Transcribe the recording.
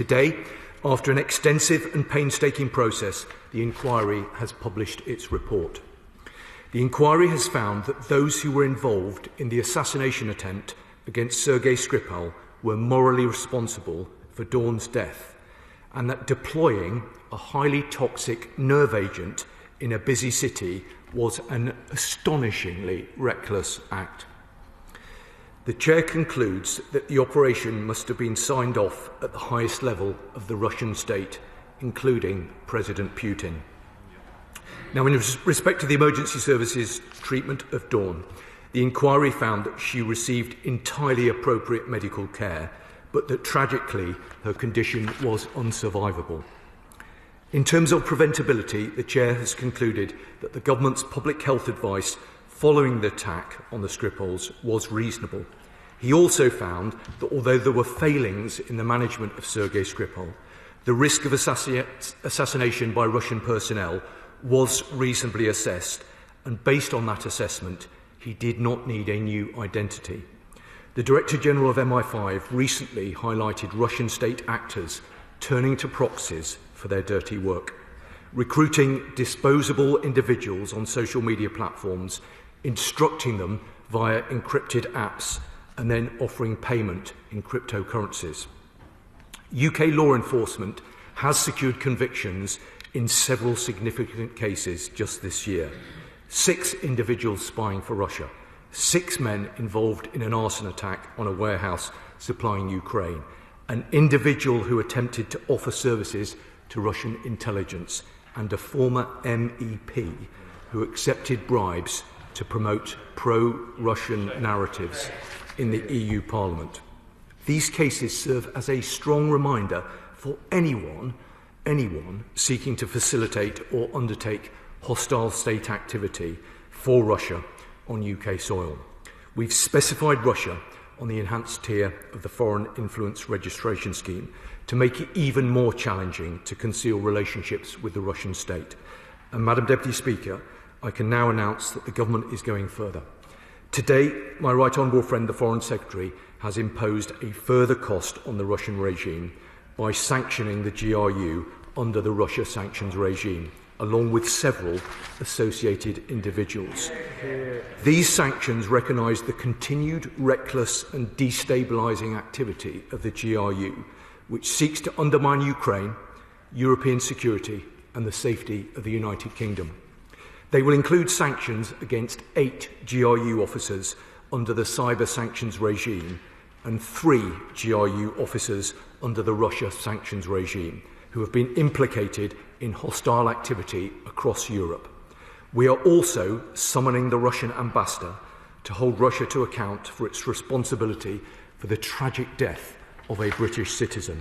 Today, after an extensive and painstaking process, the inquiry has published its report. The inquiry has found that those who were involved in the assassination attempt against Sergei Skripal were morally responsible for Dawn's death, and that deploying a highly toxic nerve agent in a busy city was an astonishingly reckless act. The Chair concludes that the operation must have been signed off at the highest level of the Russian state, including President Putin. Now, in respect to the emergency services treatment of Dawn, the inquiry found that she received entirely appropriate medical care, but that tragically her condition was unsurvivable. In terms of preventability, the Chair has concluded that the government's public health advice following the attack on the Skripals was reasonable. He also found that although there were failings in the management of Sergei Skripal, the risk of assassination by Russian personnel was reasonably assessed, and based on that assessment, he did not need a new identity. The Director General of MI5 recently highlighted Russian state actors turning to proxies for their dirty work, recruiting disposable individuals on social media platforms, instructing them via encrypted apps, and then offering payment in cryptocurrencies. UK law enforcement has secured convictions in several significant cases just this year. 6 individuals spying for Russia, 6 men involved in an arson attack on a warehouse supplying Ukraine, an individual who attempted to offer services to Russian intelligence, and a former MEP who accepted bribes to promote pro-Russian narratives in the EU Parliament. These cases serve as a strong reminder for anyone seeking to facilitate or undertake hostile state activity for Russia on UK soil. We've specified Russia on the enhanced tier of the Foreign Influence Registration Scheme to make it even more challenging to conceal relationships with the Russian state. And Madam Deputy Speaker, I can now announce that the government is going further. Today, my right honourable friend, the Foreign Secretary, has imposed a further cost on the Russian regime by sanctioning the GRU under the Russia sanctions regime, along with several associated individuals. These sanctions recognise the continued reckless and destabilising activity of the GRU, which seeks to undermine Ukraine, European security and the safety of the United Kingdom. They will include sanctions against 8 GRU officers under the cyber sanctions regime and 3 GRU officers under the Russia sanctions regime who have been implicated in hostile activity across Europe. We are also summoning the Russian ambassador to hold Russia to account for its responsibility for the tragic death of a British citizen.